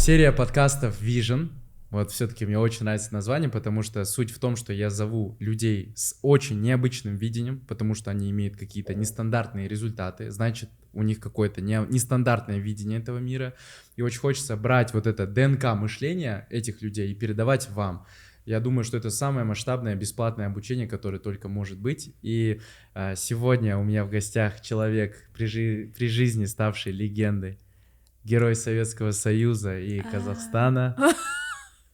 Серия подкастов Vision. Вот все-таки мне очень нравится название, потому что суть в том, что я зову людей с очень необычным видением, потому что они имеют какие-то нестандартные результаты, значит, у них какое-то нестандартное видение этого мира. И очень хочется брать вот это ДНК мышления этих людей и передавать вам. Я думаю, что это самое масштабное бесплатное обучение, которое только может быть. И сегодня у меня в гостях человек, при жизни ставший легендой, герой Советского Союза и Казахстана,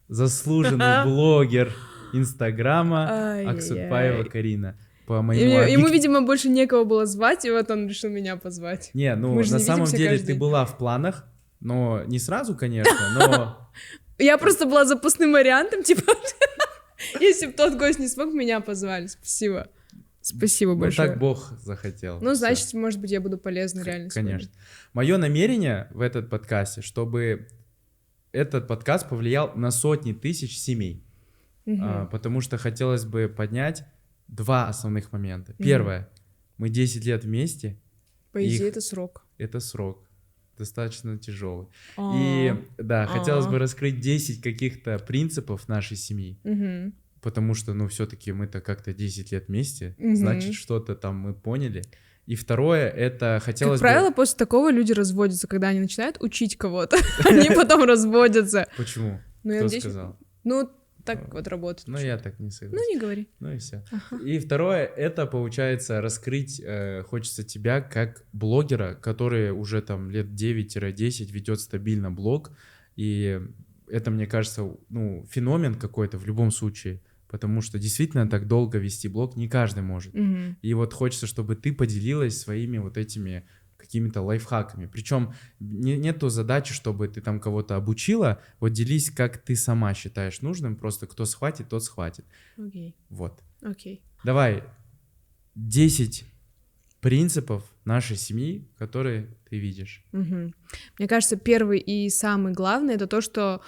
заслуженный блогер Инстаграма Аксутпаева Карина. Ему, видимо, больше некого было звать, и вот он решил меня позвать. Не, ну на самом деле ты была в планах, но не сразу, конечно, но... Я просто была запасным вариантом, типа, если бы тот гость не смог, меня позвали. Спасибо. Спасибо большое. Ну так Бог захотел. Ну, значит, может быть, я буду полезна реально. Конечно. Мое намерение в этот подкасте, чтобы этот подкаст повлиял на сотни тысяч семей. Потому что хотелось бы поднять два основных момента. Первое. Мы 10 лет вместе. По идее, это срок. Это срок. Достаточно тяжелый. И да, хотелось бы раскрыть 10 каких-то принципов нашей семьи. Потому что, ну, все-таки мы-то как-то 10 лет вместе. Значит, что-то там мы поняли. И второе, это хотелось бы... Как правило, после такого люди разводятся, когда они начинают учить кого-то. Они потом разводятся. Почему? Кто сказал? Ну, так вот работает. Ну, я так не согласен. Ну, не говори. Ну и все. И второе, это, получается, раскрыть хочется тебя как блогера, который уже там лет 9-10 ведет стабильно блог. И это, мне кажется, ну, феномен какой-то в любом случае. Потому что действительно так долго вести блог не каждый может. И вот хочется, чтобы ты поделилась своими вот этими какими-то лайфхаками. Причем нету задачи, чтобы ты там кого-то обучила. Вот делись, как ты сама считаешь нужным. Просто кто схватит, тот схватит. Окей. Вот. Окей. Давай 10 принципов нашей семьи, которые ты видишь. Мне кажется, первый и самый главный — это то, что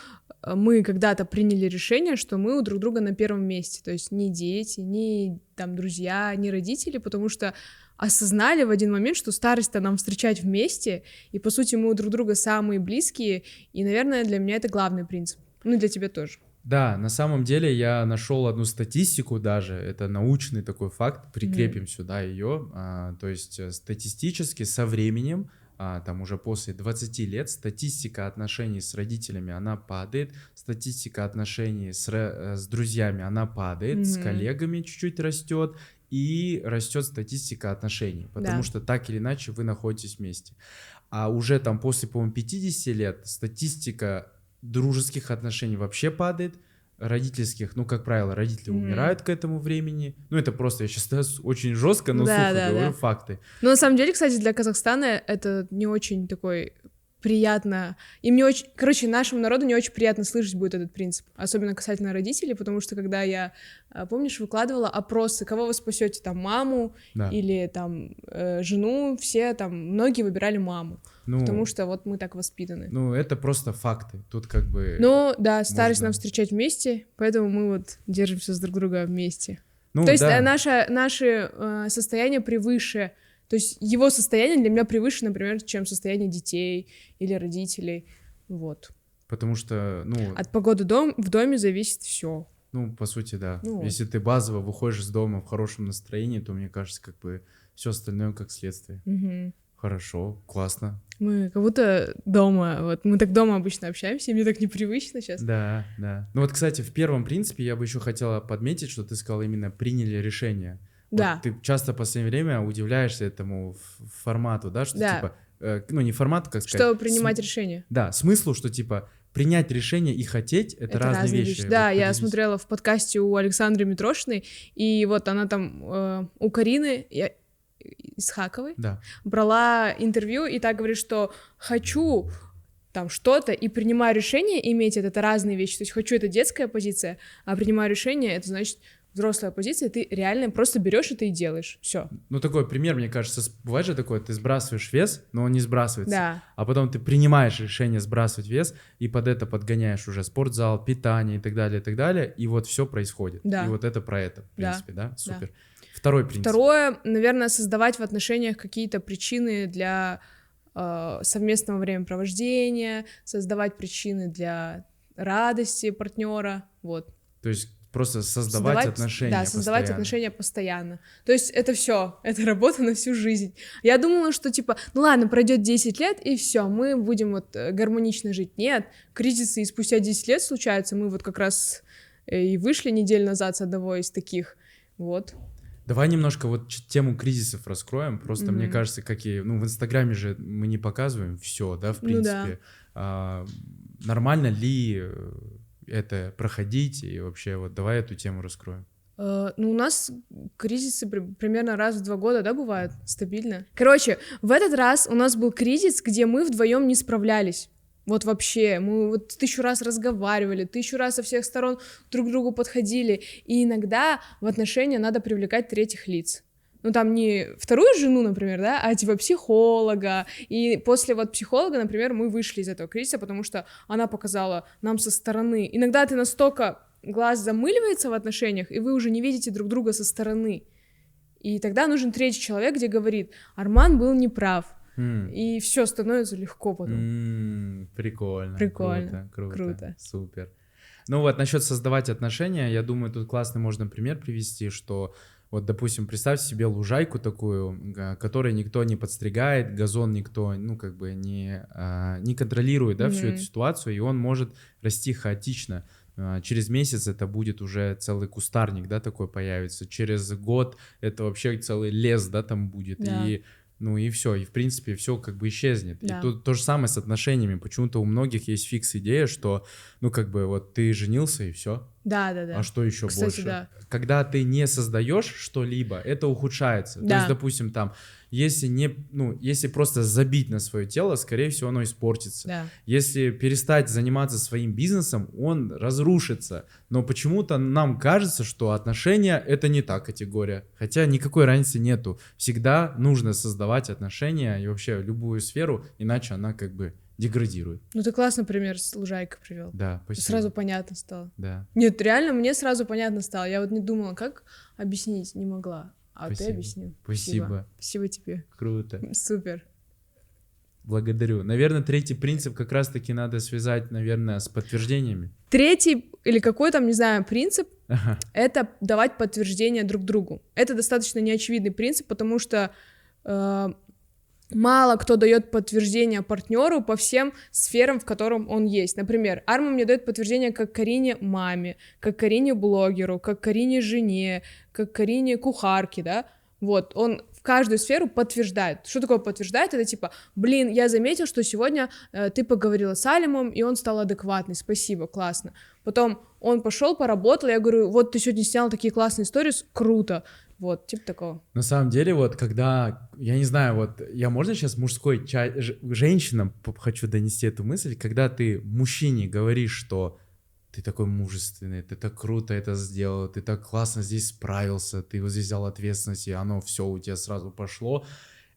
мы когда-то приняли решение, что мы у друг друга на первом месте. То есть ни дети, ни там друзья, ни родители, потому что осознали в один момент, что старость-то нам встречать вместе, и, по сути, мы у друг друга самые близкие, и, наверное, для меня это главный принцип. Ну, и для тебя тоже. Да, на самом деле я нашел одну статистику даже, это научный такой факт, прикрепим сюда ее, то есть статистически со временем, там уже после 20 лет статистика отношений с родителями, она падает, статистика отношений с друзьями, она падает, с коллегами чуть-чуть растет, и растет статистика отношений, потому что так или иначе вы находитесь вместе. А уже там после, по-моему, 50 лет статистика дружеских отношений вообще падает, родительских, ну, как правило, родители умирают к этому времени. Ну, это просто, я сейчас очень жестко, но сухо говорю факты. Но на самом деле, кстати, для Казахстана это не очень такой приятно. Им не очень... Короче, нашему народу не очень приятно слышать будет этот принцип, особенно касательно родителей, потому что когда я, помнишь, выкладывала опросы, кого вы спасете, там, маму или там жену, все там, многие выбирали маму. Ну, потому что вот мы так воспитаны. Ну, это просто факты. Тут как бы... Ну, да, старость нам встречать вместе, поэтому мы вот держимся с друг друга вместе. Ну, то есть наше состояние превыше... То есть его состояние для меня превыше, например, чем состояние детей или родителей. Вот. Потому что, ну... От погоды в доме зависит все. Ну, по сути, да. Ну, если ты базово выходишь из дома в хорошем настроении, то, мне кажется, как бы все остальное как следствие. Хорошо, классно. Мы как будто дома, вот мы так дома обычно общаемся, и мне так непривычно сейчас. Да, да. Ну вот, кстати, в первом принципе я бы еще хотела подметить, что ты сказала именно приняли решение. Да. Вот ты часто в последнее время удивляешься этому формату, да, что типа, ну не формату, как сказать. Что принимать решение. Да, смыслу, что типа принять решение и хотеть — это разные вещи. Да, вот я смотрела в подкасте у Александры Митрошиной, и вот она там у Карины Исхаковой брала интервью, и так говорит, что хочу там что-то и принимаю решение иметь это разные вещи. То есть хочу — это детская позиция, а принимаю решение — это значит взрослая позиция, ты реально просто берешь это и делаешь. Все. Ну, такой пример, мне кажется, бывает же такое, ты сбрасываешь вес, но он не сбрасывается. А потом ты принимаешь решение сбрасывать вес, и под это подгоняешь уже спортзал, питание и так далее, и вот все происходит. И вот это про это, в принципе, да? Супер. Второй принцип. Второе, наверное, создавать в отношениях какие-то причины для совместного времяпровождения, создавать причины для радости партнера, вот. То есть просто создавать отношения. Да, создавать постоянно. Отношения постоянно. То есть это все, это работа на всю жизнь. Я думала, что типа, ну ладно, пройдет 10 лет, и все, мы будем вот гармонично жить. Нет, кризисы и спустя 10 лет случаются. Мы вот как раз и вышли неделю назад с одного из таких, вот. Давай немножко вот тему кризисов раскроем. Просто мне кажется, какие, ну в Инстаграме же мы не показываем все, да, в принципе. Ну, да. Нормально ли это проходить, и вообще вот давай эту тему раскроем. Ну, у нас кризисы примерно раз в 2 года, да, бывают, стабильно. Короче, в этот раз у нас был кризис, где мы вдвоем не справлялись. Вот вообще, мы вот 1000 раз разговаривали, 1000 раз со всех сторон друг к другу подходили, и иногда в отношения надо привлекать третьих лиц. Ну, там не вторую жену, например, да, а типа психолога. И после вот психолога, например, мы вышли из этого кризиса, потому что она показала нам со стороны. Иногда ты настолько глаз замыливается в отношениях, и вы уже не видите друг друга со стороны. И тогда нужен третий человек, где говорит: Арман был неправ. И все становится легко потом. Прикольно. Круто. Супер. Ну вот, насчет создавать отношения, я думаю, тут классный можно пример привести, что вот, допустим, представь себе лужайку такую, которой никто не подстригает, газон никто, ну, как бы не контролирует, да, всю эту ситуацию, и он может расти хаотично. Через месяц это будет уже целый кустарник, да, такой появится. Через год это вообще целый лес, да, там будет. Да. И, ну, и все, и в принципе все как бы исчезнет. Да. И тут то же самое с отношениями. Почему-то у многих есть фикс-идея, что, ну, как бы вот ты женился и все. Да. А что еще, кстати, больше? Да. Когда ты не создаешь что-либо, это ухудшается. Да. То есть, допустим, там, если просто забить на свое тело, скорее всего, оно испортится. Да. Если перестать заниматься своим бизнесом, он разрушится. Но почему-то нам кажется, что отношения — это не та категория. Хотя никакой разницы нету. Всегда нужно создавать отношения и вообще любую сферу, иначе она как бы деградирует. Ну, ты классный пример с лужайкой привел. Да, спасибо. Сразу понятно стало. Да. Нет, реально, мне сразу понятно стало. Я вот не думала, как объяснить, не могла. А спасибо. Ты объяснил. Спасибо. Спасибо тебе. Круто. Супер. Благодарю. Наверное, третий принцип как раз-таки надо связать, наверное, с подтверждениями. Третий или какой там, не знаю, принцип — это давать подтверждение друг другу. Это достаточно неочевидный принцип, потому что мало кто дает подтверждение партнеру по всем сферам, в котором он есть. Например, Арма мне дает подтверждение как Карине маме, как Карине блогеру, как Карине жене, как Карине кухарке, да. Вот, он в каждую сферу подтверждает. Что такое подтверждает? Это типа, блин, я заметил, что сегодня ты поговорила с Алимом, и он стал адекватный, спасибо, классно. Потом он пошел, поработал, я говорю, вот ты сегодня снял такие классные сторис, круто. Вот, типа такого. На самом деле, вот когда, я не знаю, вот я можно сейчас мужской женщинам хочу донести эту мысль, когда ты мужчине говоришь, что ты такой мужественный, ты так круто это сделал, ты так классно здесь справился, ты вот здесь взял ответственность, и оно все у тебя сразу пошло.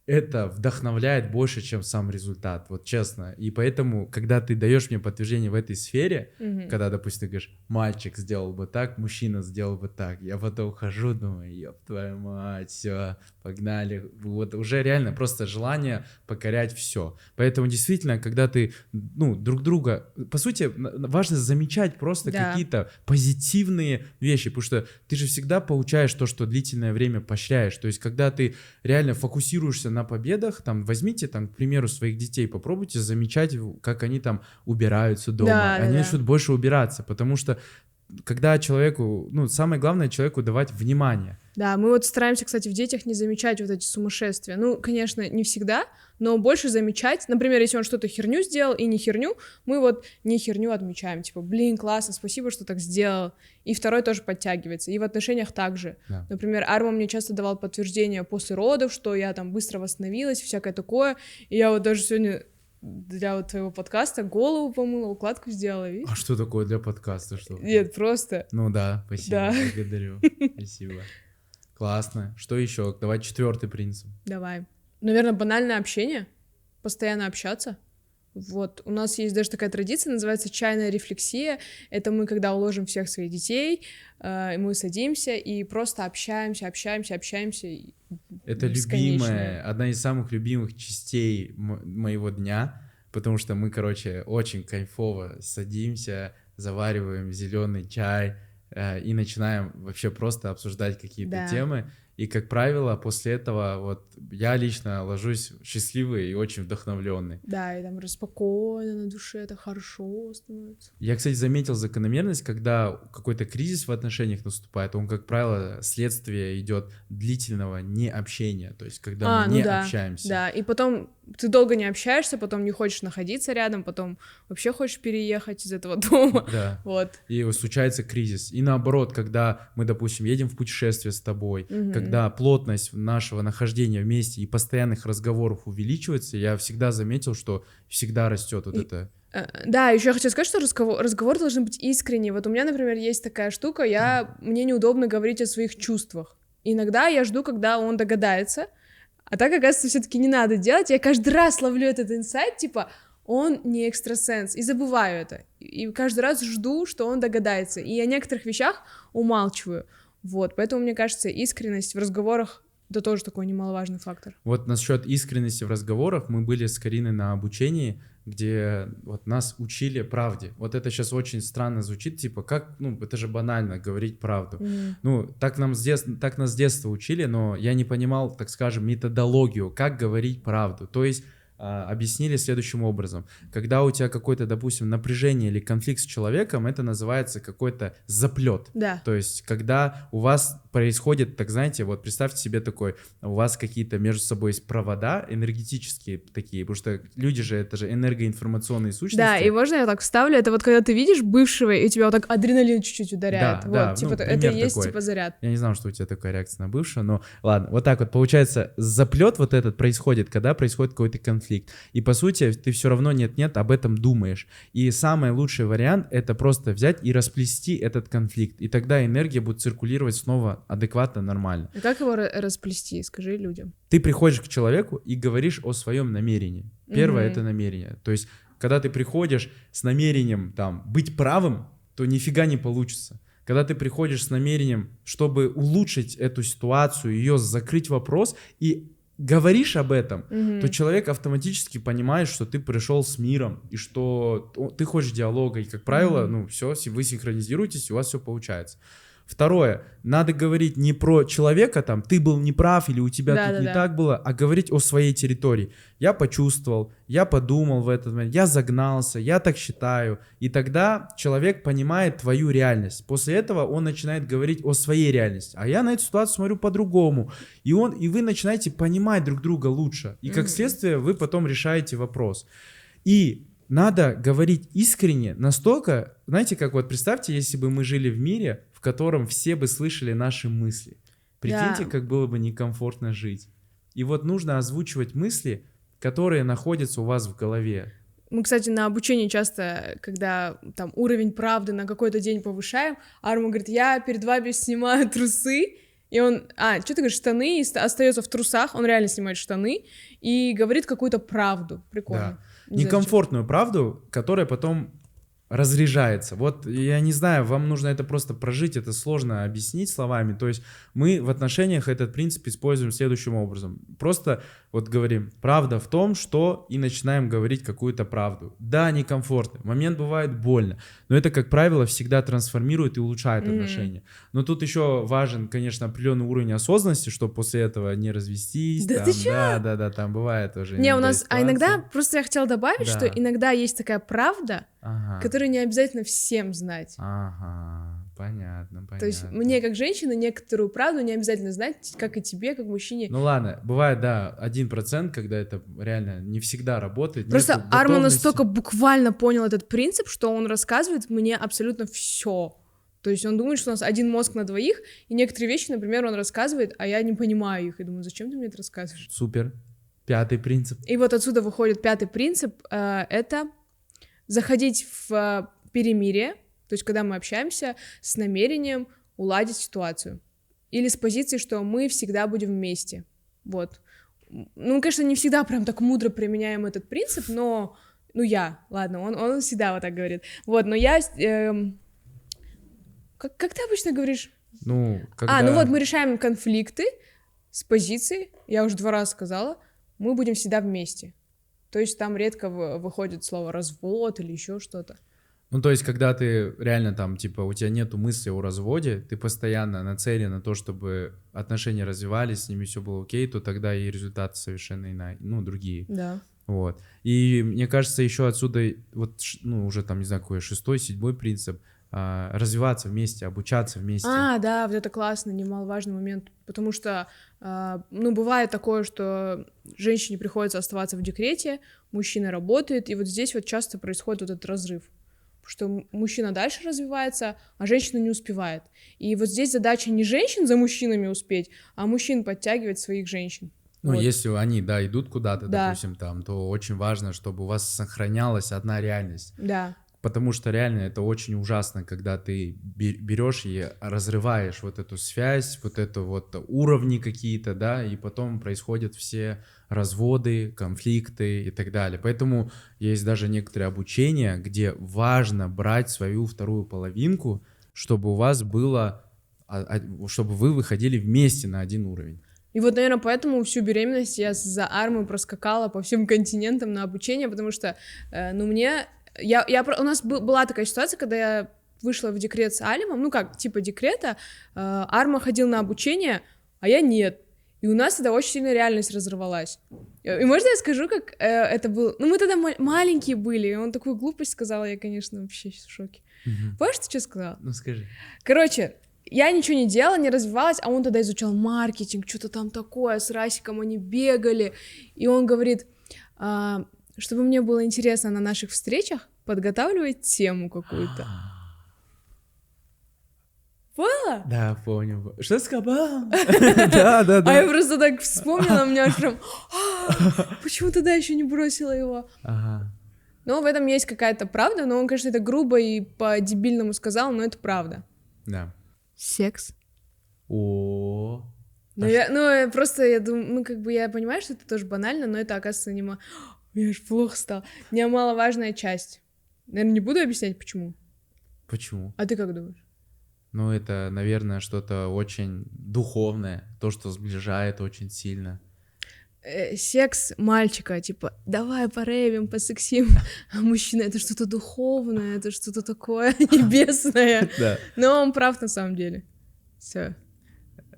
Это вдохновляет больше, чем сам результат, вот честно. И поэтому, когда ты даешь мне подтверждение в этой сфере, когда, допустим, ты говоришь, мальчик сделал бы так, мужчина сделал бы так, я потом хожу, думаю, ёб твою мать, все, погнали. Вот уже реально просто желание покорять все. Поэтому действительно, когда ты, ну, друг друга, по сути, важно замечать просто какие-то позитивные вещи, потому что ты же всегда получаешь то, что длительное время поощряешь. То есть, когда ты реально фокусируешься на победах, там, возьмите, там, к примеру, своих детей, попробуйте замечать, как они там убираются дома, они начнут больше убираться, потому что когда человеку, ну, самое главное человеку давать внимание. Да, мы вот стараемся, кстати, в детях не замечать вот эти сумасшествия. Ну, конечно, не всегда, но больше замечать. Например, если он что-то херню сделал и не херню, мы вот не херню отмечаем. Типа, блин, классно, спасибо, что так сделал. И второй тоже подтягивается. И в отношениях также. Да. Например, Арма мне часто давал подтверждение после родов, что я там быстро восстановилась, всякое такое. И я вот даже сегодня для вот твоего подкаста голову помыла, укладку сделала, видишь? А что такое для подкаста? Что? Нет, просто. Ну да, спасибо, благодарю. Спасибо. Классно. Что еще? Давай 4-й принцип. Давай. Наверное, банальное общение. Постоянно общаться. Вот, у нас есть даже такая традиция, называется чайная рефлексия. Это мы, когда уложим всех своих детей, мы садимся и просто общаемся. Это любимая, одна из самых любимых частей моего дня, потому что мы, короче, очень кайфово садимся, завариваем зеленый чай и начинаем вообще просто обсуждать какие-то темы. И, как правило, после этого вот я лично ложусь счастливый и очень вдохновленный. Да, и там спокойно на душе, это хорошо становится. Я, кстати, заметил закономерность, когда какой-то кризис в отношениях наступает, он, как правило, следствие идет длительного необщения, то есть когда мы не общаемся. Да, и потом ты долго не общаешься, потом не хочешь находиться рядом, потом вообще хочешь переехать из этого дома. Да. Вот. И случается кризис. И наоборот, когда мы, допустим, едем в путешествие с тобой, когда плотность нашего нахождения вместе и постоянных разговоров увеличивается, я всегда заметил, что всегда растет вот это. Да, еще я хочу сказать, что разговор должен быть искренний. Вот у меня, например, есть такая штука, мне неудобно говорить о своих чувствах. Иногда я жду, когда он догадается, а так, оказывается, все-таки не надо делать. Я каждый раз ловлю этот инсайт, типа, он не экстрасенс, и забываю это. И каждый раз жду, что он догадается. И о некоторых вещах умалчиваю. Вот, поэтому, мне кажется, искренность в разговорах — это тоже такой немаловажный фактор. Вот насчет искренности в разговорах, мы были с Кариной на обучении, где вот нас учили правде. Вот это сейчас очень странно звучит, типа, как, это же банально, говорить правду. Так нас с детства учили, но я не понимал, так скажем, методологию, как говорить правду. То есть объяснили следующим образом. Когда у тебя какое-то, допустим, напряжение или конфликт с человеком, это называется какой-то заплет. Да. То есть когда у вас происходит, так знаете, вот представьте себе такой, у вас какие-то между собой есть провода энергетические такие, потому что люди же, это же энергоинформационные сущности. Да, и можно я так вставлю, это вот когда ты видишь бывшего, и у тебя вот так адреналин чуть-чуть ударяет. Да, типа, это и есть типа заряд. Я не знал, что у тебя такая реакция на бывшего, но ладно, вот так вот получается, заплет вот этот происходит, когда происходит какой-то конфликт. И по сути ты все равно нет-нет об этом думаешь. И самый лучший вариант — это просто взять и расплести этот конфликт. И тогда энергия будет циркулировать снова адекватно, нормально. А как его расплести? Скажи людям. Ты приходишь к человеку и говоришь о своем намерении. Первое — это намерение. То есть когда ты приходишь с намерением быть правым, то нифига не получится. Когда ты приходишь с намерением, чтобы улучшить эту ситуацию, ее закрыть вопрос и говоришь об этом, то человек автоматически понимает, что ты пришел с миром и что ты хочешь диалога, и, как правило, все, вы синхронизируетесь, и у вас все получается. Второе, надо говорить не про человека, ты был неправ или у тебя тут не так было, а говорить о своей территории. Я почувствовал, я подумал в этот момент, я загнался, я так считаю. И тогда человек понимает твою реальность. После этого он начинает говорить о своей реальности. А я на эту ситуацию смотрю по-другому. И вы начинаете понимать друг друга лучше. И как следствие вы потом решаете вопрос. И надо говорить искренне настолько, знаете, как вот представьте, если бы мы жили в мире, в котором все бы слышали наши мысли. Прикиньте, как было бы некомфортно жить. И вот нужно озвучивать мысли, которые находятся у вас в голове. Мы, кстати, на обучении часто, когда уровень правды на какой-то день повышаем, Арма говорит, я перед вами снимаю трусы, и он, что ты говоришь, штаны, и остается в трусах, он реально снимает штаны и говорит какую-то правду. Прикольно. Да. Некомфортную правду, которая потом разряжается. Вот я не знаю, вам нужно это просто прожить, это сложно объяснить словами. То есть мы в отношениях этот принцип используем следующим образом. Просто вот говорим, правда в том, что, и начинаем говорить какую-то правду. Да, некомфортно, момент бывает больно, но это, как правило, всегда трансформирует и улучшает отношения. Но тут еще важен, конечно, определенный уровень осознанности, чтобы после этого не развестись. Да, там бывает тоже. Не, у нас, иногда, просто я хотела добавить, что иногда есть такая правда, которую не обязательно всем знать. Понятно. То есть мне, как женщина, некоторую правду не обязательно знать, как и тебе, как мужчине. Ну ладно, бывает, 1%, когда это реально не всегда работает. Просто Арма настолько буквально понял этот принцип, что он рассказывает мне абсолютно все. То есть он думает, что у нас один мозг на двоих, и некоторые вещи, например, он рассказывает, а я не понимаю их, и думаю, зачем ты мне это рассказываешь? Супер. 5-й принцип. И вот отсюда выходит 5-й принцип, это заходить в перемирие, то есть когда мы общаемся с намерением уладить ситуацию. Или с позиции, что мы всегда будем вместе. Вот. Ну, конечно, не всегда прям так мудро применяем этот принцип, но Ну, ладно, он всегда вот так говорит. Вот, но я... Как ты обычно говоришь? Ну, когда... ну вот мы решаем конфликты с позиции, я уже 2 раза сказала, мы будем всегда вместе. То есть там редко выходит слово развод или еще что-то. Ну, то есть, когда ты реально там, типа, у тебя нету мысли о разводе, ты постоянно нацелен на то, чтобы отношения развивались, с ними все было окей, то тогда и результаты совершенно иные, ну, другие. Да. Вот. И мне кажется, еще отсюда, вот, ну, уже там, не знаю, какой 6-й, 7-й принцип, развиваться вместе, обучаться вместе. Да, вот это классно, немаловажный момент, потому что, ну, бывает такое, что женщине приходится оставаться в декрете, мужчина работает, и вот здесь вот часто происходит вот этот разрыв, что мужчина дальше развивается, а женщина не успевает. И вот здесь задача не женщин за мужчинами успеть, а мужчин подтягивать своих женщин. Ну, вот. Если они, да, идут куда-то, допустим, там, то очень важно, чтобы у вас сохранялась одна реальность. Да. Потому что реально это очень ужасно, когда ты берешь и разрываешь вот эту связь, вот это вот уровни какие-то, да, и потом происходят все разводы, конфликты и так далее. Поэтому есть даже некоторые обучения, где важно брать свою вторую половинку, чтобы у вас было, чтобы вы выходили вместе на один уровень. И вот, наверное, поэтому всю беременность я за Армой проскакала по всем континентам на обучение, потому что, ну, мне... У нас была такая ситуация, когда я вышла в декрет с Алимом, ну как, типа декрета, Арма ходил на обучение, а я нет. И у нас тогда очень сильно реальность разорвалась. И можно я скажу, как это было? Ну мы тогда маленькие были, и он такую глупость сказал, я, конечно, вообще в шоке. Помнишь, ты что сказала? Ну скажи. Короче, я ничего не делала, не развивалась, а он тогда изучал маркетинг, что-то там такое, с Расиком они бегали, и он говорит... чтобы мне было интересно на наших встречах, подготавливать тему какую-то. Поняла? Да, понял. Что сказал? Да. А я просто так вспомнила, у меня аж прям... Почему тогда еще не бросила его? Ага. Но в этом есть какая-то правда, но он, конечно, это грубо и по-дебильному сказал, но это правда. Да. Секс. О. Просто я думаю, ну, как бы я понимаю, что это тоже банально, но это, оказывается, не... Мне аж плохо стало. Немаловажная часть. Наверное, не буду объяснять, почему. Почему? А ты как думаешь? Ну, это, наверное, что-то очень духовное, то, что сближает очень сильно. Секс мальчика, типа, давай порейвим, посексим, а мужчина — это что-то духовное, это что-то такое небесное. Да. Но он прав на самом деле. Все.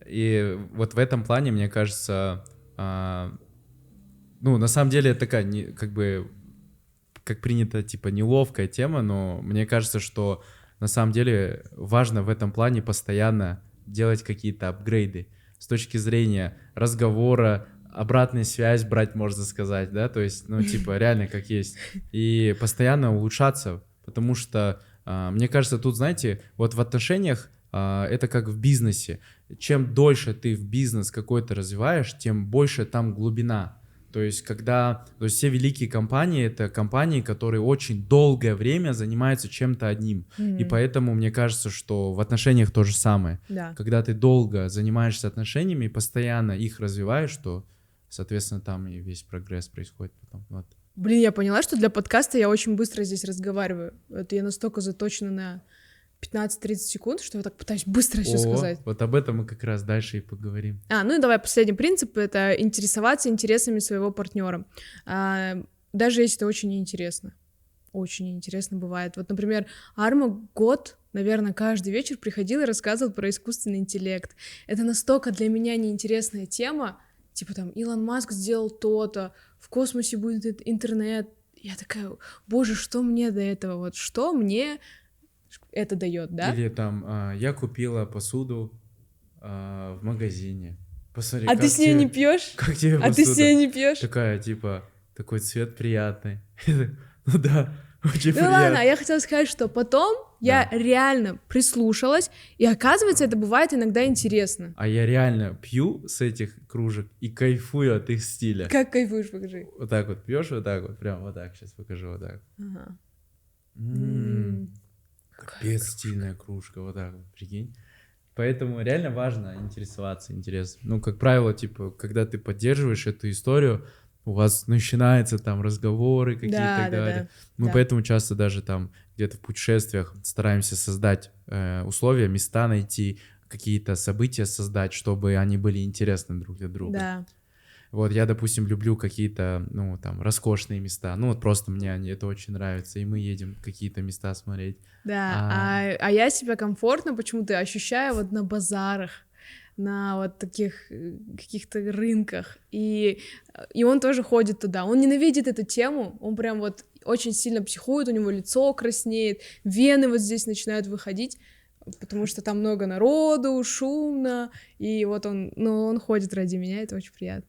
И вот в этом плане, мне кажется, ну, на самом деле, это такая, как бы, как принято, типа, неловкая тема, но мне кажется, что на самом деле важно в этом плане постоянно делать какие-то апгрейды с точки зрения разговора, обратную связь брать, можно сказать, да, то есть, ну, типа, реально как есть, и постоянно улучшаться, потому что, мне кажется, тут, знаете, вот в отношениях это как в бизнесе, чем дольше ты в бизнес какой-то развиваешь, тем больше там глубина. То есть, все великие компании — это компании, которые очень долгое время занимаются чем-то одним. И поэтому мне кажется, что в отношениях то же самое. Да. Когда ты долго занимаешься отношениями и постоянно их развиваешь, то, соответственно, там и весь прогресс происходит потом. Вот. Блин, я поняла, что для подкаста я очень быстро здесь разговариваю. Это я настолько заточена на 15-30 секунд, что я так пытаюсь быстро все сказать. Вот об этом мы как раз дальше и поговорим. Ну и давай, последний принцип — это интересоваться интересами своего партнера. Даже если это очень неинтересно. Очень неинтересно бывает. Вот, например, Арма год, наверное, каждый вечер приходил и рассказывал про искусственный интеллект. Это настолько для меня неинтересная тема. Типа там Илон Маск сделал то-то, в космосе будет интернет. Я такая, боже, что мне до этого? Вот что мне это дает, да? Или там, я купила посуду в магазине. Посмотри, ты с ней не пьешь? Как тебе посуда? Ты с ней не пьешь? Такая, типа, такой цвет приятный. Ну да, очень приятно. Ладно, я хотела сказать, что потом я реально прислушалась, и оказывается, это бывает иногда интересно. А я реально пью с этих кружек и кайфую от их стиля. Как кайфуешь, покажи. Вот так вот пьешь, вот так вот, прям вот так, сейчас покажу, вот так. Ага. Капец, стильная кружка, вот так вот, прикинь. Поэтому реально важно интересоваться интересом. Ну, как правило, типа, когда ты поддерживаешь эту историю, у вас начинаются там разговоры какие-то и так далее. Мы поэтому часто даже там где-то в путешествиях стараемся создать условия, места найти, какие-то события создать, чтобы они были интересны друг для друга. Да. Вот я, допустим, люблю какие-то, там, роскошные места. Вот просто мне это очень нравится, и мы едем какие-то места смотреть. Да, а я себя комфортно почему-то ощущаю вот на базарах, на вот таких каких-то рынках, и он тоже ходит туда. Он ненавидит эту тему, он прям вот очень сильно психует, у него лицо краснеет, вены вот здесь начинают выходить, потому что там много народу, шумно, и вот он ходит ради меня, это очень приятно.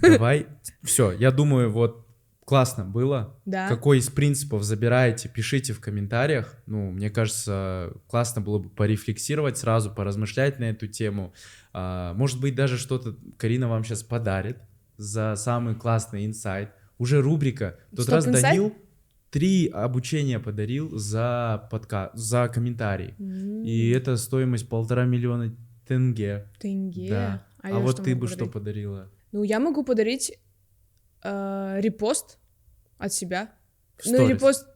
Давай, все, я думаю, вот классно было. Да. Какой из принципов забираете, пишите в комментариях. Мне кажется, классно было бы порефлексировать сразу, поразмышлять на эту тему. Может быть, даже что-то Карина вам сейчас подарит за самый классный инсайт. Уже рубрика. В тот раз Данил 3 обучения подарил за комментарий. И это стоимость 1,5 миллиона тенге. Да. А вот ты бы что подарила? Я могу подарить репост от себя. Репост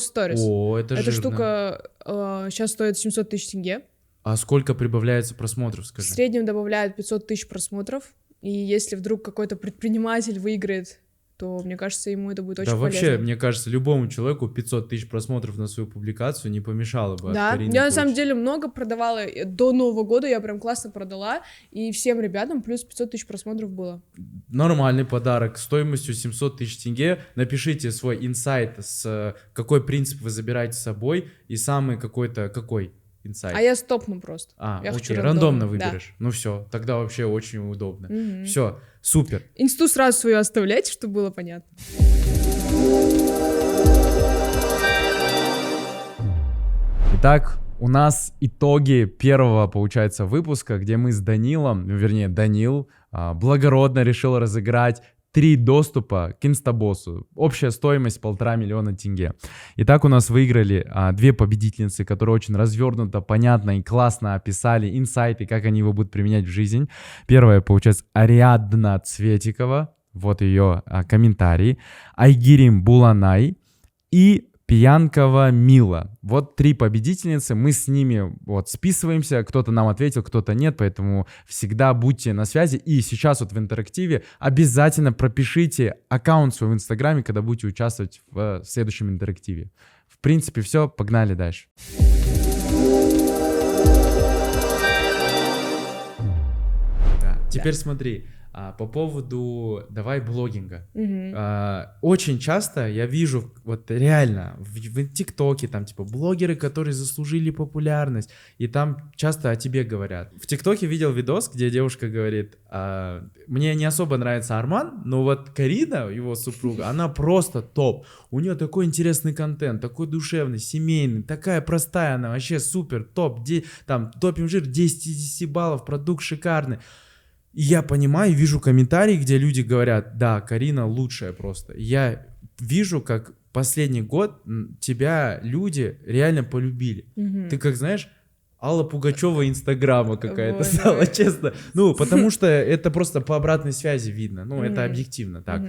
сторис. О, это Эта жирно. штука сейчас стоит 700 тысяч тенге. А сколько прибавляется просмотров, скажи? В среднем добавляют 500 тысяч просмотров. И если вдруг какой-то предприниматель выиграет, то, мне кажется, ему это будет очень полезно. Да, вообще, мне кажется, любому человеку 500 тысяч просмотров на свою публикацию не помешало бы. Да, я на самом деле много продавала. До Нового года я прям классно продала, и всем ребятам плюс 500 тысяч просмотров было. Нормальный подарок стоимостью 700 тысяч тенге. Напишите свой инсайт, какой принцип вы забираете с собой, и самый какой инсайт. А я стопну просто. Окей, рандомно выберешь. Да. Все, тогда вообще очень удобно. Все, супер. Инсту сразу свою оставляйте, чтобы было понятно. Итак, у нас итоги первого, получается, выпуска, где мы с Данилом, Данил благородно решил разыграть 3 доступа к инстабоссу. Общая стоимость 1,5 миллиона тенге. Итак, у нас выиграли 2 победительницы, которые очень развернуто, понятно и классно описали инсайты, как они его будут применять в жизнь. Первая, получается, Ариадна Цветикова. Вот ее комментарий. Айгирим Буланай и Пьянкова Мила. Вот 3 победительницы, мы с ними списываемся, кто-то нам ответил, кто-то нет, поэтому всегда будьте на связи. И сейчас в интерактиве обязательно пропишите аккаунт свой в Инстаграме, когда будете участвовать в следующем интерактиве. В принципе, все, погнали дальше. Да, теперь смотри. По поводу блогинга. Очень часто я вижу, реально, в ТикТоке, там, блогеры, которые заслужили популярность, и там часто о тебе говорят. В ТикТоке видел видос, где девушка говорит, мне не особо нравится Арман, но Карина, его супруга, она просто топ. У нее такой интересный контент, такой душевный, семейный, такая простая, она вообще супер, топ, топим жир, 10 из 10 баллов, продукт шикарный. И я понимаю, вижу комментарии, где люди говорят, да, Карина лучшая просто. Я вижу, как последний год тебя люди реально полюбили. Ты как, знаешь, Алла Пугачева Инстаграма какая-то стала, честно. Потому что это просто по обратной связи видно. Это объективно так.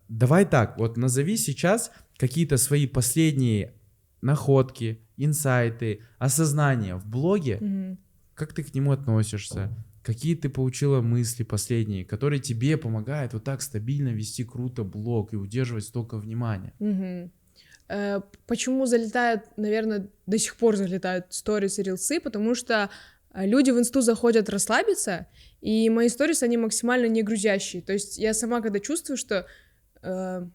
Давай так, назови сейчас какие-то свои последние находки, инсайты, осознания в блоге. Как ты к нему относишься? Какие ты получила мысли последние, которые тебе помогают так стабильно вести круто блог и удерживать столько внимания? Почему залетают, наверное, до сих пор залетают сторис и рилсы? Потому что люди в инсту заходят расслабиться, и мои сторис, они максимально не грузящие. То есть я сама, когда чувствую, что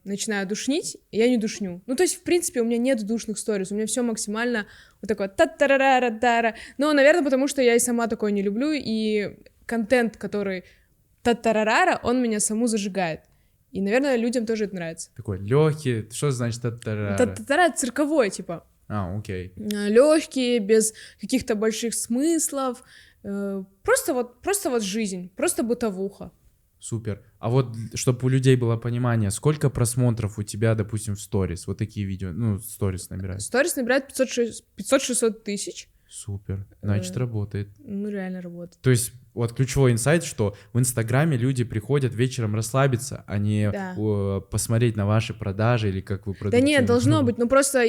начинаю душнить, я не душню. То есть, в принципе, у меня нет душных сторис, у меня все максимально такое та-та-ра-ра-та-ра. Но, наверное, потому что я и сама такое не люблю, и контент, который та-та-ра-ра, он меня саму зажигает. И, наверное, людям тоже это нравится. Такой легкий, что значит та-та-ра-ра? Та-та-ра цирковой, окей. Легкие, без каких-то больших смыслов. Просто жизнь, просто бытовуха. Супер. А чтобы у людей было понимание, сколько просмотров у тебя, допустим, в сторис? Такие видео, сторис набирают. Сторис набирают 500-600 тысяч. Супер. Значит, работает. Ну, реально работает. То есть, вот ключевой инсайт, что в Инстаграме люди приходят вечером расслабиться, а не посмотреть на ваши продажи или как вы продукты. Да нет, должно быть. Ну, просто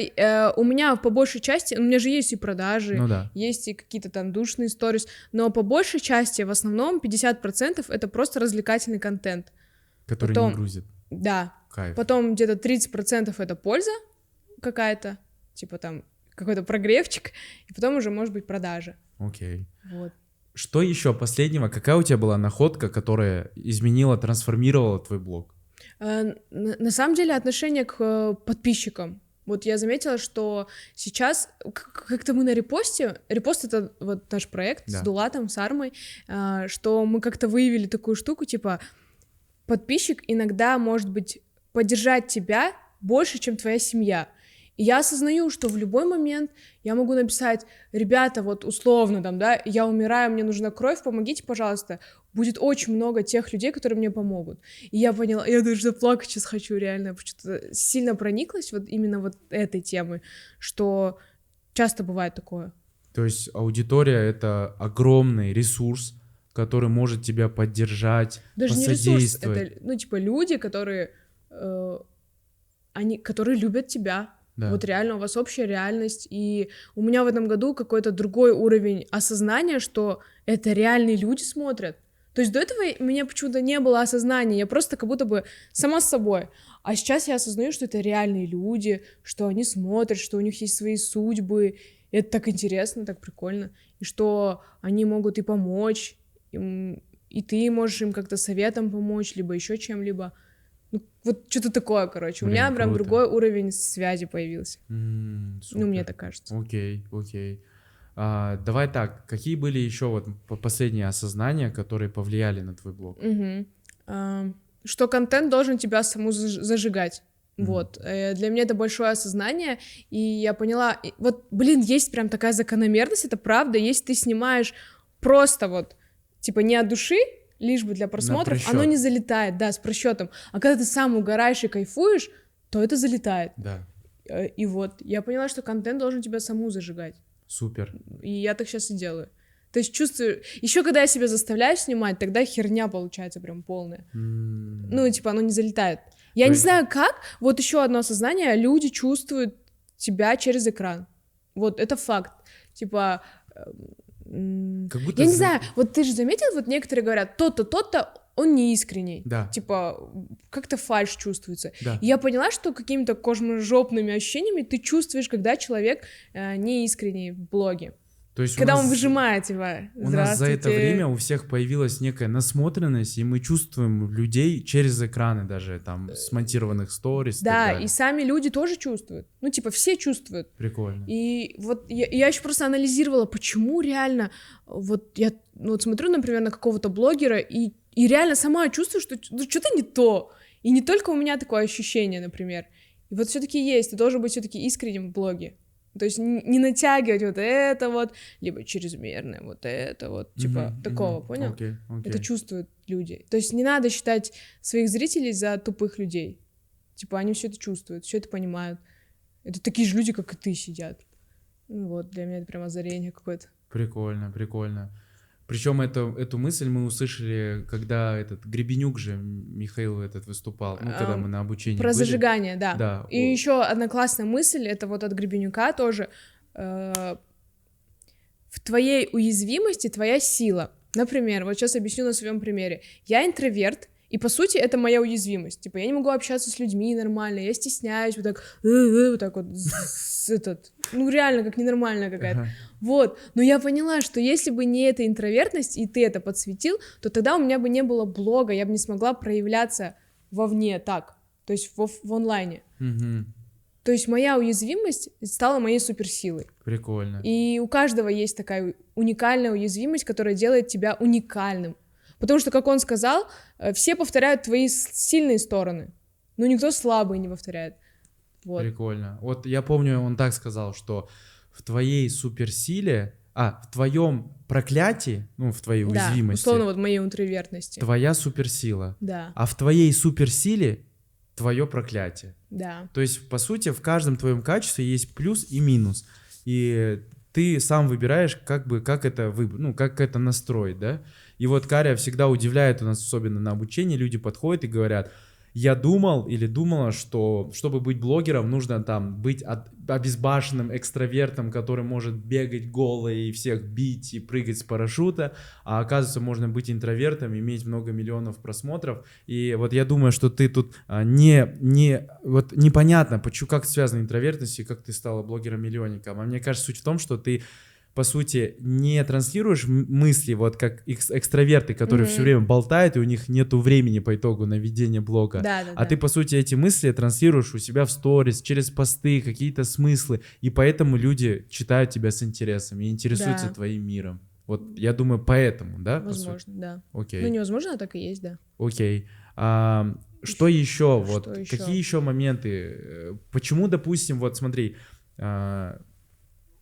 у меня по большей части, у меня же есть и продажи, есть и какие-то там душные сторис, но по большей части, в основном, 50% это просто развлекательный контент. Который не грузит. Да. Кайф. Потом где-то 30% это польза какая-то, типа там какой-то прогревчик, и потом уже может быть продажа. Окей. Вот. Что еще последнего? Какая у тебя была находка, которая изменила, трансформировала твой блог? На самом деле отношение к подписчикам. Вот я заметила, что сейчас как-то мы на репосте, репост — это вот наш проект с Дулатом, с Армой, что мы как-то выявили такую штуку, типа подписчик иногда может быть поддержать тебя больше, чем твоя семья. И я осознаю, что в любой момент я могу написать: ребята, вот условно там, да, я умираю, мне нужна кровь, помогите, пожалуйста. Будет очень много тех людей, которые мне помогут. И я поняла, я даже заплакать сейчас хочу, реально, что-то сильно прониклась вот именно вот этой темой, что часто бывает такое. То есть аудитория — это огромный ресурс, который может тебя поддержать, даже посодействовать. Не ресурс, это, ну, типа, люди, которые любят тебя. Да. Вот реально у вас общая реальность, и у меня в этом году какой-то другой уровень осознания, что это реальные люди смотрят. То есть до этого у меня почему-то не было осознания, я просто как будто бы сама с собой. А сейчас я осознаю, что это реальные люди, что они смотрят, что у них есть свои судьбы. И это так интересно, так прикольно. И что они могут и помочь, и ты можешь им как-то советом помочь, либо еще чем-либо. Ну, вот что-то такое, короче. У меня прям другой уровень связи появился. Ну, мне так кажется. Окей. Давай так, какие были еще вот последние осознания, которые повлияли на твой блог? Что контент должен тебя саму зажигать. Вот. Для меня это большое осознание, и я поняла, вот, есть прям такая закономерность, это правда, если ты снимаешь просто вот, типа, не от души, лишь бы для просмотров, оно не залетает, да, с просчетом. А когда ты сам угораешь и кайфуешь, то это залетает. Да. И вот, я поняла, что контент должен тебя саму зажигать. Супер. И я так сейчас и делаю. То есть чувствую... Еще когда я себя заставляю снимать, тогда херня получается прям полная. Ну, типа, оно не залетает. Я не знаю как, вот еще одно осознание, люди чувствуют тебя через экран. Вот, это факт. Типа... Как будто я не знаю, вот ты же заметил, вот некоторые говорят, тот-то, он неискренний. Да. Типа, как-то фальшь чувствуется. Да. И я поняла, что какими-то кожно-жопными ощущениями ты чувствуешь, когда человек неискренний в блоге. То есть когда он выжимает тебя. У нас за это время у всех появилась некая насмотренность, и мы чувствуем людей через экраны даже, там, смонтированных сторис. Да, и сами люди тоже чувствуют. Ну, типа, все чувствуют. Прикольно. И вот я еще просто анализировала, почему реально, вот я вот смотрю, например, на какого-то блогера, и реально сама чувствую, что что-то не то. И не только у меня такое ощущение, например. И вот все-таки есть, ты должен быть все-таки искренним в блоге. То есть не натягивать вот это вот, либо чрезмерное вот это вот, типа такого, понял? Okay. Это чувствуют люди. То есть не надо считать своих зрителей за тупых людей. Типа они все это чувствуют, все это понимают. Это такие же люди, как и ты, сидят. Ну вот, для меня это прям озарение какое-то. Прикольно. Причем эту мысль мы услышали, когда этот Гребенюк же, Михаил этот выступал, ну, когда мы на обучении про были. Зажигание, да. И еще одна классная мысль, это вот от Гребенюка тоже. В твоей уязвимости твоя сила. Например, вот сейчас объясню на своем примере. Я интроверт, и, по сути, это моя уязвимость. Типа, я не могу общаться с людьми нормально, я стесняюсь, вот так вот, ну, реально, как ненормальная какая-то. Вот, но я поняла, что если бы не эта интровертность, и ты это подсветил, то тогда у меня бы не было блога, я бы не смогла проявляться вовне так, то есть в онлайне. То есть моя уязвимость стала моей суперсилой. Прикольно. И у каждого есть такая уникальная уязвимость, которая делает тебя уникальным. Потому что, как он сказал, все повторяют твои сильные стороны, но никто слабые не повторяет. Вот. Прикольно. Вот я помню, он так сказал, что в твоей суперсиле, в твоем проклятии, ну, в твоей уязвимости. Да, условно, вот моей интровертности. Твоя суперсила. Да. А в твоей суперсиле твое проклятие. Да. То есть, по сути, в каждом твоем качестве есть плюс и минус. И ты сам выбираешь, как это настроить, да. И вот Каря всегда удивляет у нас, особенно на обучении, люди подходят и говорят: я думал или думала, что чтобы быть блогером, нужно там быть обезбашенным экстравертом, который может бегать голый и всех бить и прыгать с парашюта, а оказывается, можно быть интровертом, иметь много миллионов просмотров. И вот я думаю, что ты тут вот непонятно, как связана интровертность и как ты стала блогером-миллионником. А мне кажется, суть в том, что ты по сути, не транслируешь мысли, вот как экстраверты, которые все время болтают, и у них нету времени по итогу на ведение блога. Ты, по сути, эти мысли транслируешь у себя в сторис, через посты, какие-то смыслы, и поэтому люди читают тебя с интересом и интересуются твоим миром. Вот я думаю, поэтому, да? Возможно, да. Окей. Ну, невозможно, а так и есть, да. Окей. Что еще? Вот какие еще моменты? Почему, допустим, вот смотри,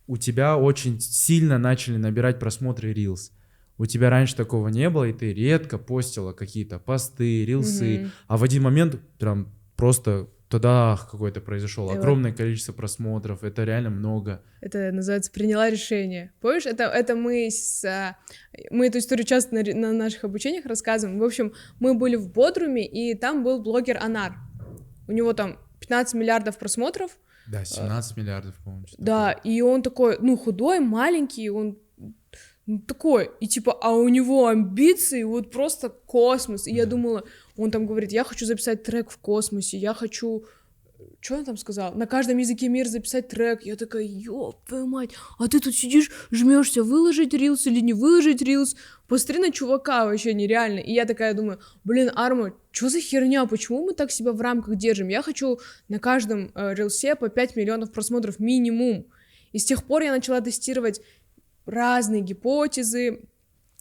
у тебя очень сильно начали набирать просмотры Reels. У тебя раньше такого не было, и ты редко постила какие-то посты, рилсы, а в один момент прям просто тогда какой-то произошел огромное количество просмотров, это реально много. Это называется «приняла решение». Помнишь, это мы эту историю часто на наших обучениях рассказываем. В общем, мы были в Бодруме, и там был блогер Анар. У него там 15 миллиардов просмотров. Да, 17 миллиардов, по-моему. Да, и он такой, худой, маленький, он такой, и типа, а у него амбиции вот просто космос. И я думала, он там говорит: я хочу записать трек в космосе, я хочу... Что он там сказал? На каждом языке мира записать трек. Я такая: ёб твою мать, а ты тут сидишь, жмешься, выложить рилс или не выложить рилс? Посмотри на чувака, вообще нереально. И я такая думаю: блин, Арма, что за херня? Почему мы так себя в рамках держим? Я хочу на каждом рилсе по 5 миллионов просмотров минимум. И с тех пор я начала тестировать разные гипотезы,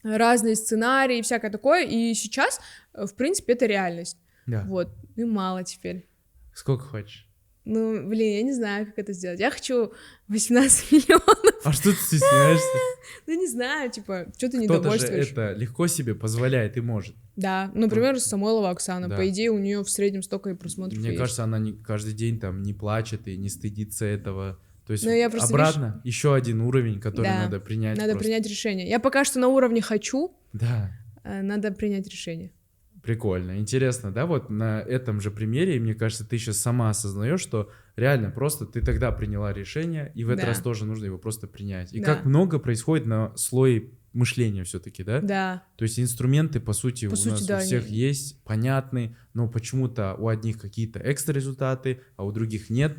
разные сценарии и всякое такое. И сейчас, в принципе, это реальность. Да. Вот, и мало теперь. Сколько хочешь? Ну, блин, я не знаю, как это сделать. Я хочу 18 миллионов. А что ты стесняешься? Ну, не знаю, типа, что ты недовольствуешь? Кто-то же это легко себе позволяет и может. Да, например, Самойлова Оксана. Да. По идее, у нее в среднем столько и просмотров. Мне кажется, она каждый день там не плачет и не стыдится этого. То есть просто, обратно еще один уровень, который надо принять. Надо принять решение. Я пока что на уровне хочу. Да. Надо принять решение. Прикольно, интересно, да, вот на этом же примере, и мне кажется, ты сейчас сама осознаешь, что реально просто ты тогда приняла решение, и в этот раз тоже нужно его просто принять. И как много происходит на слое мышления все-таки, да? Да. То есть инструменты, по сути, у нас у всех есть, понятны, но почему-то у одних какие-то экстра результаты, а у других нет,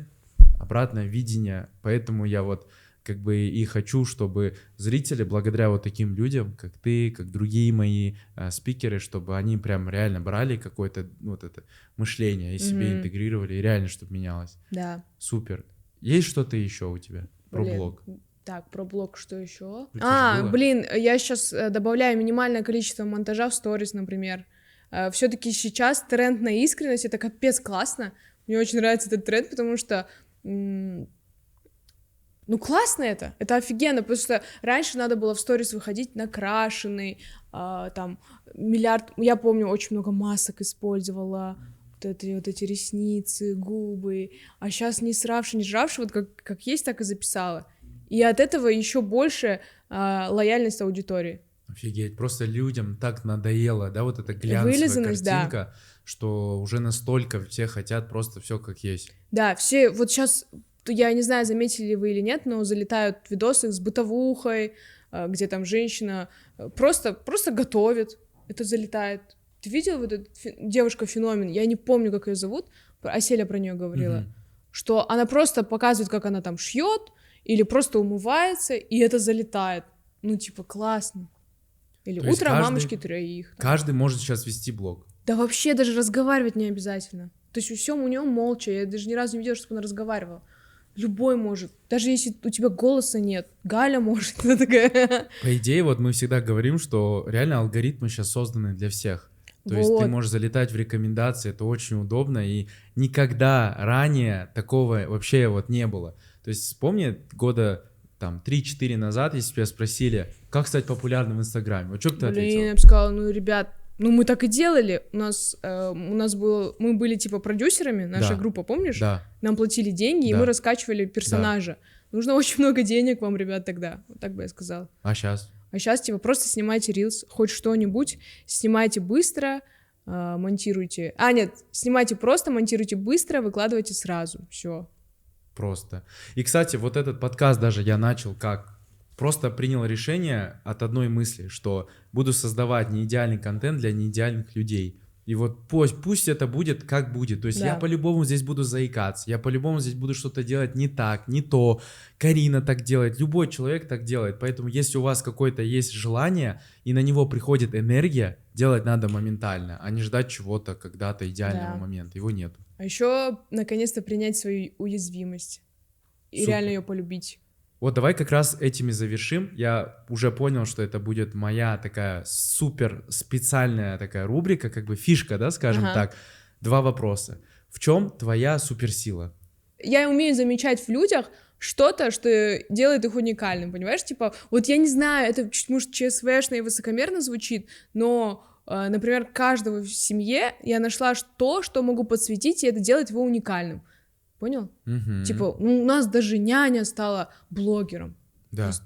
обратное видение, поэтому я вот как бы и хочу, чтобы зрители, благодаря вот таким людям, как ты, как другие мои спикеры, чтобы они прям реально брали какое-то вот это мышление и себе интегрировали, и реально чтобы менялось. Да. Супер. Есть что-то еще у тебя про блог? Так, про блог что еще? Блин, я сейчас добавляю минимальное количество монтажа в сторис, например. Все-таки сейчас тренд на искренность, это капец классно. Мне очень нравится этот тренд, потому что... Ну, классно это офигенно, потому что раньше надо было в сторис выходить накрашенный, там, миллиард, я помню, очень много масок использовала, вот эти ресницы, губы, а сейчас не сравши, не жравши, вот как есть, так и записала. И от этого еще больше лояльность аудитории. Офигеть, просто людям так надоело, да, вот эта глянцевая картинка, что уже настолько все хотят просто все как есть. Да, все, вот сейчас... Я не знаю, заметили ли вы или нет, но залетают видосы с бытовухой, где там женщина просто готовит, это залетает. Ты видел вот эту девушка-феномен? Я не помню, как ее зовут, Аселя про нее говорила, что она просто показывает, как она там шьет или просто умывается, и это залетает. Ну, типа, классно. Или то «Утро мамочки троих». Каждый может сейчас вести блог. Да вообще даже разговаривать не обязательно. То есть все у нее молча, я даже ни разу не видела, чтобы она разговаривала. Любой может, даже если у тебя голоса нет, Галя может. По идее, вот мы всегда говорим, что реально алгоритмы сейчас созданы для всех. То есть ты можешь залетать в рекомендации, это очень удобно, и никогда ранее такого вообще вот не было. То есть вспомни года там 3-4 назад, если тебя спросили, как стать популярным в Инстаграме, вот что бы ты ответил? Я бы сказала, ребят, мы так и делали. У нас было, мы были типа продюсерами, наша группа, помнишь? Да. Нам платили деньги, и мы раскачивали персонажа. Нужно очень много денег вам, ребят, тогда. Вот так бы я сказала. А сейчас? А сейчас, типа, просто снимайте рилс, хоть что-нибудь, снимайте быстро, монтируйте. Нет, снимайте просто, монтируйте быстро, выкладывайте сразу. Все. Просто. И, кстати, вот этот подкаст даже я начал как? Просто принял решение от одной мысли, что буду создавать неидеальный контент для неидеальных людей. И вот пусть это будет как будет. То есть я по-любому здесь буду заикаться, я по-любому здесь буду что-то делать не так, не то. Карина так делает, любой человек так делает. Поэтому если у вас какое-то есть желание, и на него приходит энергия, делать надо моментально, а не ждать чего-то, когда-то идеального момента. Его нет. А еще наконец-то принять свою уязвимость и реально ее полюбить. Вот давай как раз этими завершим. Я уже понял, что это будет моя такая супер специальная такая рубрика, как бы фишка, да, скажем так. 2 вопроса. В чем твоя суперсила? Я умею замечать в людях что-то, что делает их уникальным, понимаешь? Типа, вот я не знаю, это чуть, может, ЧСВшно и высокомерно звучит, но, например, каждого в семье я нашла то, что могу подсветить, и это делает его уникальным. Понял? Типа, у нас даже няня стала блогером. Да. Есть,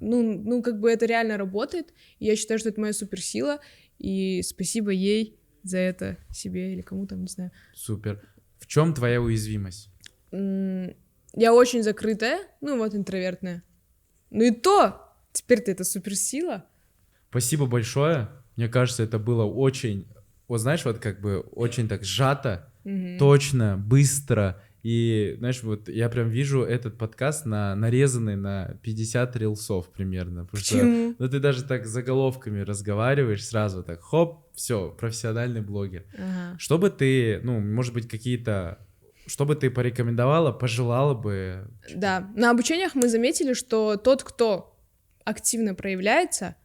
как бы это реально работает. И я считаю, что это моя суперсила. И спасибо ей за это, себе или кому-то, не знаю. Супер. В чем твоя уязвимость? Я очень закрытая, интровертная. И то, теперь-то это суперсила. Спасибо большое. Мне кажется, это было очень, вот знаешь, вот как бы очень так сжато, точно, быстро. И, знаешь, вот я прям вижу этот подкаст нарезанный на 50 рилсов примерно. Почему? Что, ты даже так заголовками разговариваешь сразу так, хоп, все, профессиональный блогер. Что бы ты, может быть, что бы ты порекомендовала, пожелала бы? Да, на обучениях мы заметили, что тот, кто активно проявляется,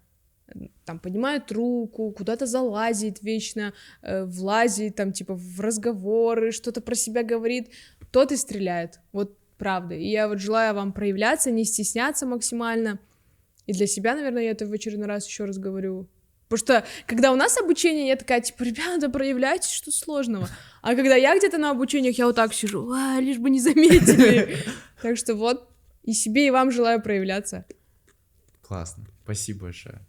там, поднимает руку, куда-то залазит вечно, влазит, там, типа, в разговоры, что-то про себя говорит, тот и стреляет, вот правда. И я вот желаю вам проявляться, не стесняться максимально. И для себя, наверное, я это в очередной раз еще раз говорю. Потому что, когда у нас обучение, я такая, типа, ребята, проявляйтесь, что сложного. А когда я где-то на обучениях, я вот так сижу, лишь бы не заметили. Так что вот, и себе, и вам желаю проявляться. Классно, спасибо большое.